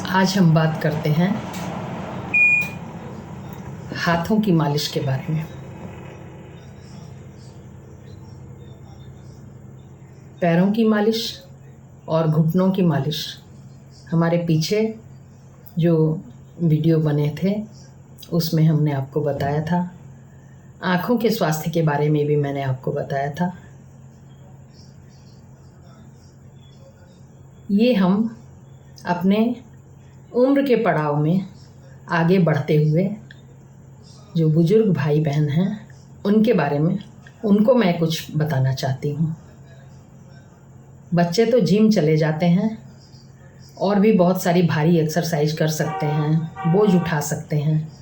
आज हम बात करते हैं हाथों की मालिश के बारे में। पैरों की मालिश और घुटनों की मालिश हमारे पीछे जो वीडियो बने थे उसमें हमने आपको बताया था। आँखों के स्वास्थ्य के बारे में भी मैंने आपको बताया था। ये हम अपने उम्र के पड़ाव में आगे बढ़ते हुए जो बुज़ुर्ग भाई बहन हैं उनके बारे में उनको मैं कुछ बताना चाहती हूँ। बच्चे तो जिम चले जाते हैं और भी बहुत सारी भारी एक्सरसाइज कर सकते हैं, बोझ उठा सकते हैं,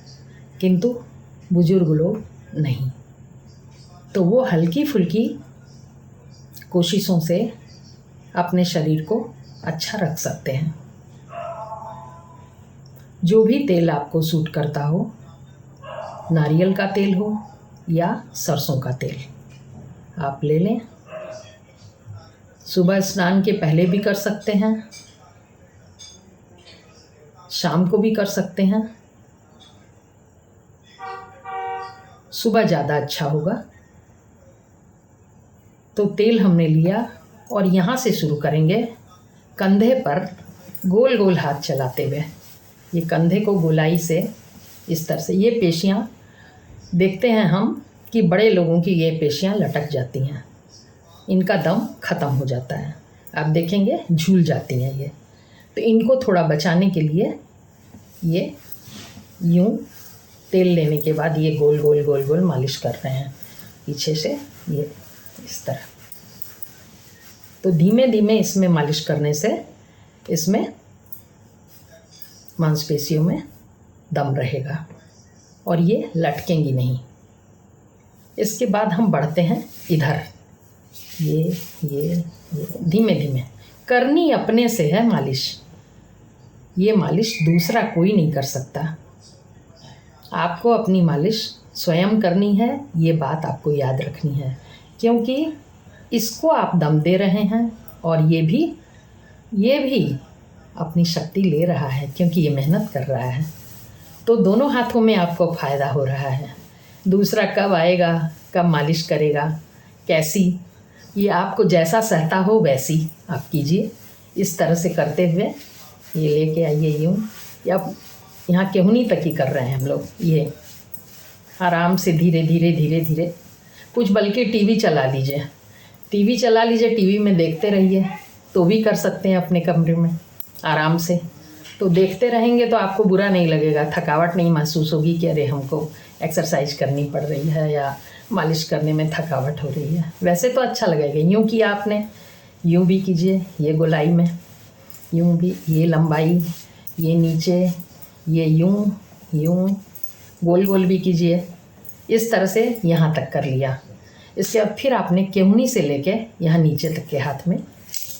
किंतु बुज़ुर्ग लोग नहीं। तो वो हल्की फुल्की कोशिशों से अपने शरीर को अच्छा रख सकते हैं। जो भी तेल आपको सूट करता हो, नारियल का तेल हो या सरसों का तेल, आप ले लें। सुबह स्नान के पहले भी कर सकते हैं, शाम को भी कर सकते हैं। सुबह ज़्यादा अच्छा होगा। तो तेल हमने लिया और यहाँ से शुरू करेंगे, कंधे पर गोल गोल हाथ चलाते हुए। ये कंधे को गोलाई से इस तरह से, ये पेशियाँ देखते हैं हम कि बड़े लोगों की ये पेशियाँ लटक जाती हैं, इनका दम ख़त्म हो जाता है। आप देखेंगे झूल जाती हैं ये। तो इनको थोड़ा बचाने के लिए ये यूँ तेल लेने के बाद ये गोल गोल गोल गोल मालिश कर रहे हैं पीछे से, ये इस तरह। तो धीमे धीमे इसमें मालिश करने से इसमें मांसपेशियों में दम रहेगा और ये लटकेंगी नहीं। इसके बाद हम बढ़ते हैं इधर, ये धीमे धीमे करनी अपने से है मालिश। ये मालिश दूसरा कोई नहीं कर सकता। आपको अपनी मालिश स्वयं करनी है, ये बात आपको याद रखनी है, क्योंकि इसको आप दम दे रहे हैं और ये भी अपनी शक्ति ले रहा है, क्योंकि ये मेहनत कर रहा है। तो दोनों हाथों में आपको फ़ायदा हो रहा है। दूसरा कब आएगा, कब मालिश करेगा, कैसी, ये आपको जैसा सहता हो वैसी आप कीजिए। इस तरह से करते हुए ये लेके आइए यूँ, या यहाँ केहूनी तक ही कर रहे हैं हम लोग। ये आराम से धीरे धीरे धीरे धीरे, कुछ बल्कि टीवी चला लीजिए, टीवी में देखते रहिए, तो भी कर सकते हैं अपने कमरे में आराम से। तो देखते रहेंगे तो आपको बुरा नहीं लगेगा, थकावट नहीं महसूस होगी कि अरे हमको एक्सरसाइज करनी पड़ रही है या मालिश करने में थकावट हो रही है। वैसे तो अच्छा लगेगा। यूँ किया आपने, यूँ भी कीजिए, ये गोलाई में, यूँ भी, ये लंबाई, ये नीचे, ये यूँ गोल गोल भी कीजिए। इस तरह से यहाँ तक कर लिया। इसके बाद फिर आपने केहूनी से लेके यहाँ नीचे तक के हाथ में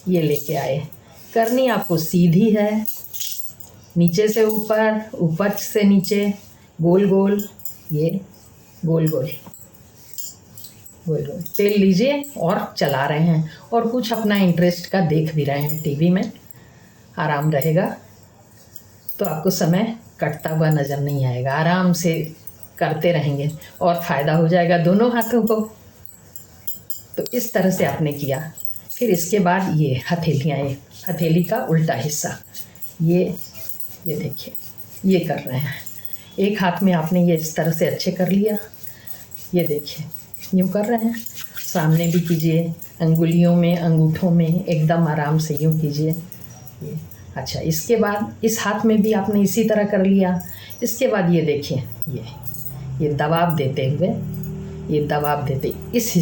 ये लेके आए। करनी आपको सीधी है, नीचे से ऊपर, ऊपर से नीचे, गोल गोल, ये गोल गोल गोल गोल। तेल लीजिए और चला रहे हैं, और कुछ अपना इंटरेस्ट का देख भी रहे हैं टीवी में, आराम रहेगा। तो आपको समय कटता हुआ नज़र नहीं आएगा। आराम से करते रहेंगे और फ़ायदा हो जाएगा दोनों हाथों को। तो इस तरह से आपने किया। फिर इसके बाद ये हथेलियाँ, ये हथेली का उल्टा हिस्सा, ये देखिए, ये कर रहे हैं। एक हाथ में आपने ये इस तरह से अच्छे कर लिया, ये देखिए यूँ कर रहे हैं। सामने भी कीजिए, अंगुलियों में, अंगूठों में एकदम आराम से यूँ कीजिए ये। अच्छा, इसके बाद इस हाथ में भी आपने इसी तरह कर लिया। इसके बाद ये देखिए, ये दबाव देते हुए, ये दबाव देते इस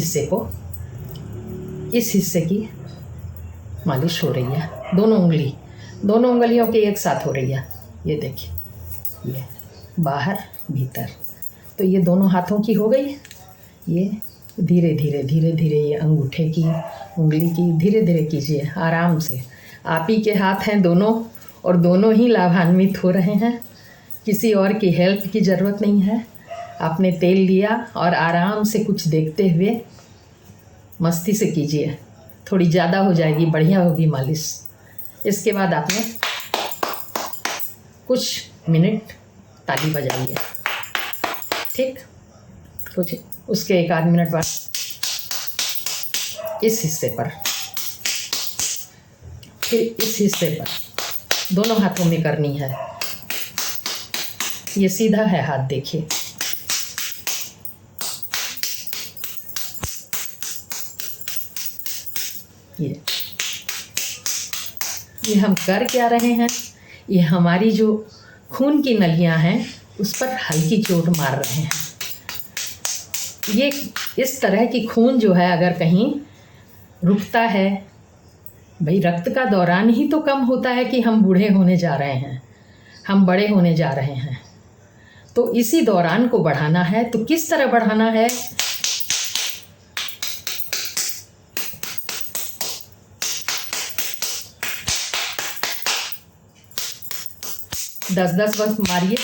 हिस्से की मालिश हो रही है। दोनों उंगलियों के एक साथ हो रही है। ये देखिए, ये बाहर भीतर। तो ये दोनों हाथों की हो गई। ये धीरे धीरे ये अंगूठे की, उंगली की, धीरे धीरे कीजिए आराम से। आप ही के हाथ हैं दोनों, और दोनों ही लाभान्वित हो रहे हैं। किसी और की हेल्प की ज़रूरत नहीं है। आपने तेल लिया और आराम से कुछ देखते हुए मस्ती से कीजिए। थोड़ी ज़्यादा हो जाएगी, बढ़िया होगी मालिश। इसके बाद आपने कुछ मिनट ताली बजाइए, ठीक। कुछ उसके 1 आध मिनट बाद इस हिस्से पर, फिर इस हिस्से पर दोनों हाथों में करनी है। ये सीधा है हाथ, देखिए। ये हम कर क्या रहे हैं, ये हमारी जो खून की नलियां हैं उस पर हल्की चोट मार रहे हैं। ये इस तरह की खून जो है अगर कहीं रुकता है, भाई रक्त का दौरान ही तो कम होता है कि हम बूढ़े होने जा रहे हैं, हम बड़े होने जा रहे हैं। तो इसी दौरान को बढ़ाना है। तो किस तरह बढ़ाना है, दस बार मारिए,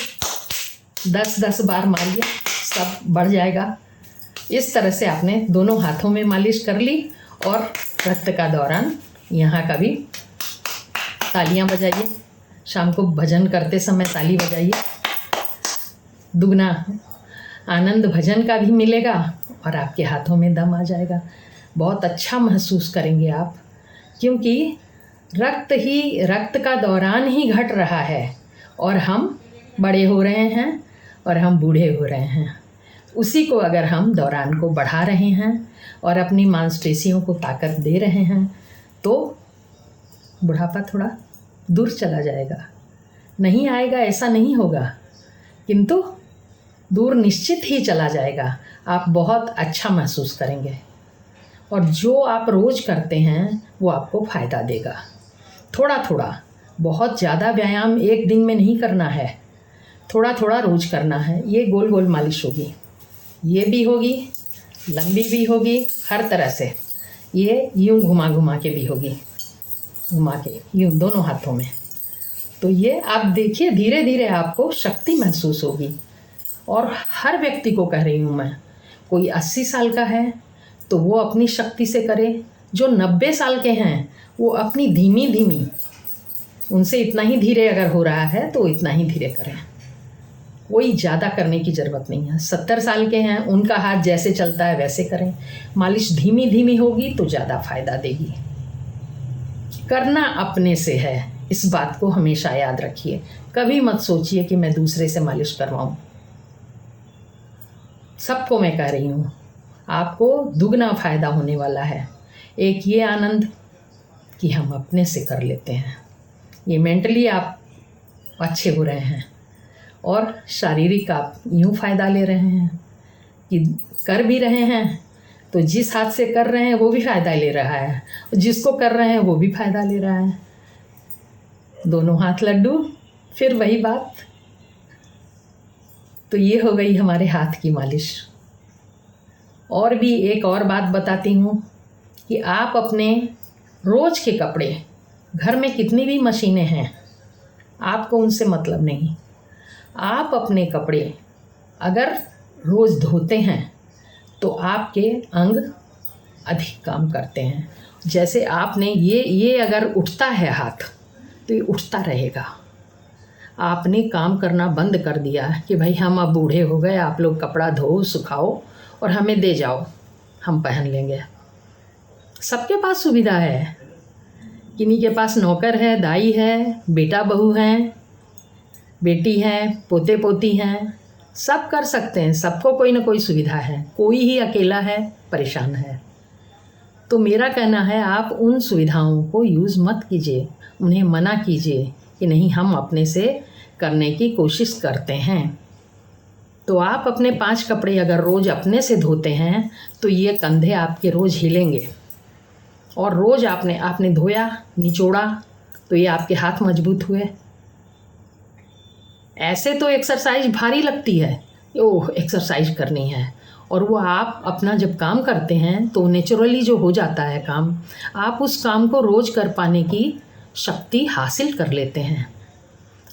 10 बार मारिए, सब बढ़ जाएगा। इस तरह से आपने दोनों हाथों में मालिश कर ली और रक्त का दौरान यहाँ का भी तालियां बजाइए। शाम को भजन करते समय ताली बजाइए, दुगना आनंद भजन का भी मिलेगा और आपके हाथों में दम आ जाएगा। बहुत अच्छा महसूस करेंगे आप, क्योंकि रक्त का दौरान ही घट रहा है और हम बड़े हो रहे हैं और हम बूढ़े हो रहे हैं। उसी को अगर हम दौरान को बढ़ा रहे हैं और अपनी मांसपेशियों को ताकत दे रहे हैं तो बुढ़ापा थोड़ा दूर चला जाएगा। नहीं आएगा ऐसा नहीं होगा, किंतु दूर निश्चित ही चला जाएगा। आप बहुत अच्छा महसूस करेंगे और जो आप रोज़ करते हैं वो आपको फ़ायदा देगा। थोड़ा थोड़ा, बहुत ज़्यादा व्यायाम एक दिन में नहीं करना है, थोड़ा थोड़ा रोज़ करना है। ये गोल गोल मालिश होगी, ये भी होगी, लंबी भी होगी, हर तरह से। ये यूं घुमा घुमा के भी होगी, घुमा के यूं दोनों हाथों में। तो ये आप देखिए, धीरे धीरे आपको शक्ति महसूस होगी। और हर व्यक्ति को कह रही हूँ मैं, कोई 80 साल का है तो वो अपनी शक्ति से करे, जो 90 साल के हैं वो अपनी धीमी धीमी, उनसे इतना ही धीरे अगर हो रहा है तो इतना ही धीरे करें, कोई ज़्यादा करने की ज़रूरत नहीं है। 70 साल के हैं, उनका हाथ जैसे चलता है वैसे करें। मालिश धीमी धीमी होगी तो ज़्यादा फ़ायदा देगी। करना अपने से है, इस बात को हमेशा याद रखिए। कभी मत सोचिए कि मैं दूसरे से मालिश करवाऊँ। सबको मैं कह रही हूँ, आपको दुगना फ़ायदा होने वाला है। एक ये आनंद कि हम अपने से कर लेते हैं, ये मेंटली आप अच्छे हो रहे हैं और शारीरिक आप यूँ फ़ायदा ले रहे हैं कि कर भी रहे हैं तो जिस हाथ से कर रहे हैं वो भी फ़ायदा ले रहा है, जिसको कर रहे हैं वो भी फ़ायदा ले रहा है। दोनों हाथ लड्डू, फिर वही बात। तो ये हो गई हमारे हाथ की मालिश। और भी एक और बात बताती हूँ कि आप अपने रोज़ के कपड़े, घर में कितनी भी मशीनें हैं, आपको उनसे मतलब नहीं। आप अपने कपड़े अगर रोज़ धोते हैं तो आपके अंग अधिक काम करते हैं। जैसे आपने ये अगर उठता है हाथ तो ये उठता रहेगा। आपने काम करना बंद कर दिया कि भाई हम अब बूढ़े हो गए, आप लोग कपड़ा धो सुखाओ और हमें दे जाओ, हम पहन लेंगे। सबके पास सुविधा है, किन्हीं के पास नौकर है, दाई है, बेटा बहू हैं, बेटी हैं, पोते पोती हैं, सब कर सकते हैं। सबको कोई ना कोई सुविधा है, कोई ही अकेला है, परेशान है। तो मेरा कहना है, आप उन सुविधाओं को यूज़ मत कीजिए, उन्हें मना कीजिए कि नहीं, हम अपने से करने की कोशिश करते हैं। तो आप अपने 5 कपड़े अगर रोज़ अपने से धोते हैं तो ये कंधे आपके रोज़ हिलेंगे। और रोज़ आपने धोया, निचोड़ा तो ये आपके हाथ मजबूत हुए। ऐसे तो एक्सरसाइज भारी लगती है, ओह एक्सरसाइज करनी है, और वो आप अपना जब काम करते हैं तो नेचुरली जो हो जाता है काम, आप उस काम को रोज़ कर पाने की शक्ति हासिल कर लेते हैं।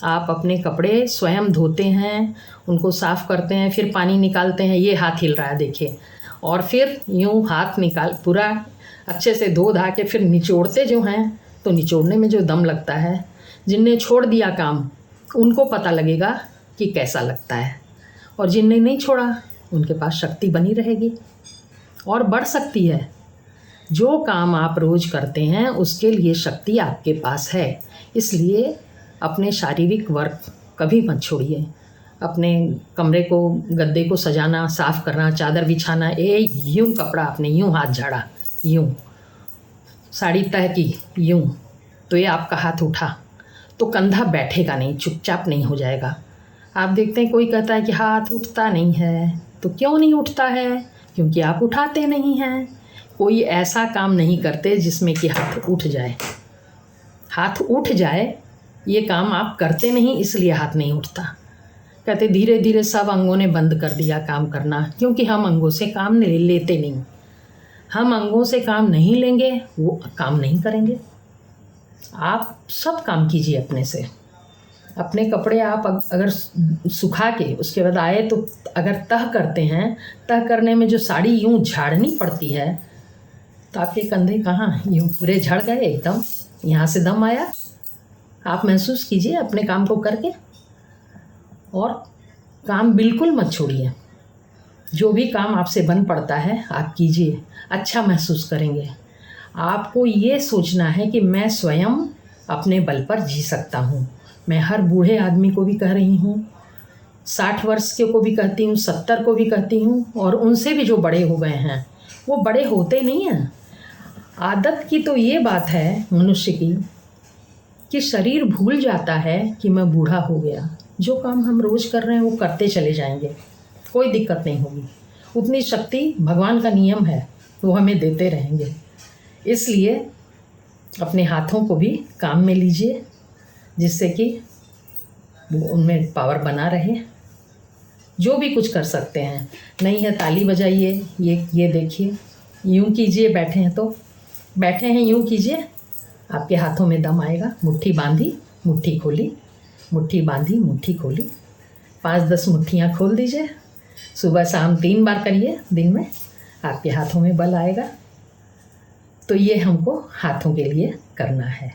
आप अपने कपड़े स्वयं धोते हैं, उनको साफ़ करते हैं, फिर पानी निकालते हैं। ये हाथ हिल रहा है देखिए, और फिर यूँ हाथ निकाल पूरा अच्छे से धो धा के फिर निचोड़ते जो हैं, तो निचोड़ने में जो दम लगता है, जिनने छोड़ दिया काम उनको पता लगेगा कि कैसा लगता है, और जिनने नहीं छोड़ा उनके पास शक्ति बनी रहेगी और बढ़ सकती है। जो काम आप रोज़ करते हैं उसके लिए शक्ति आपके पास है, इसलिए अपने शारीरिक वर्क कभी मत छोड़िए। अपने कमरे को, गद्दे को सजाना, साफ़ करना, चादर बिछाना, यूँ कपड़ा आपने यूँ हाथ झाड़ा, यूँ साड़ी तह की, यूँ, तो ये आपका हाथ उठा तो कंधा बैठेगा नहीं, चुपचाप नहीं हो जाएगा। आप देखते हैं कोई कहता है कि हाथ उठता नहीं है, तो क्यों नहीं उठता है? क्योंकि आप उठाते नहीं हैं। कोई ऐसा काम नहीं करते जिसमें कि हाथ उठ जाए। हाथ उठ जाए ये काम आप करते नहीं, इसलिए हाथ नहीं उठता। कहते धीरे धीरे सब अंगों ने बंद कर दिया काम करना, क्योंकि हम अंगों से काम लेते नहीं। हम अंगों से काम नहीं लेंगे, वो काम नहीं करेंगे। आप सब काम कीजिए अपने से। अपने कपड़े आप अगर सुखा के उसके बाद आए तो अगर तह करते हैं, तह करने में जो साड़ी यूँ झाड़नी पड़ती है तो आपके कंधे कहाँ यूँ पूरे झड़ गए एकदम, यहाँ से दम आया। आप महसूस कीजिए अपने काम को करके, और काम बिल्कुल मत छोड़िए। जो भी काम आपसे बन पड़ता है आप कीजिए, अच्छा महसूस करेंगे। आपको ये सोचना है कि मैं स्वयं अपने बल पर जी सकता हूँ। मैं हर बूढ़े आदमी को भी कह रही हूँ, 60 वर्ष के को भी कहती हूँ, 70 को भी कहती हूँ, और उनसे भी जो बड़े हो गए हैं वो बड़े होते नहीं हैं। आदत की तो ये बात है मनुष्य की कि शरीर भूल जाता है कि मैं बूढ़ा हो गया। जो काम हम रोज़ कर रहे हैं वो करते चले जाएंगे, कोई दिक्कत नहीं होगी। उतनी शक्ति भगवान का नियम है, वो हमें देते रहेंगे। इसलिए अपने हाथों को भी काम में लीजिए, जिससे कि वो उनमें पावर बना रहे। जो भी कुछ कर सकते हैं, नहीं है ताली बजाइए, ये देखिए, यूँ कीजिए, बैठे हैं तो बैठे हैं, यूँ कीजिए, आपके हाथों में दम आएगा। मुट्ठी बांधी, मुट्ठी खोली, मुट्ठी बांधी, मुट्ठी खोली, 5-10 मुट्ठियाँ खोल दीजिए। सुबह शाम 3 बार करिए दिन में, आपके हाथों में बल आएगा। तो ये हमको हाथों के लिए करना है।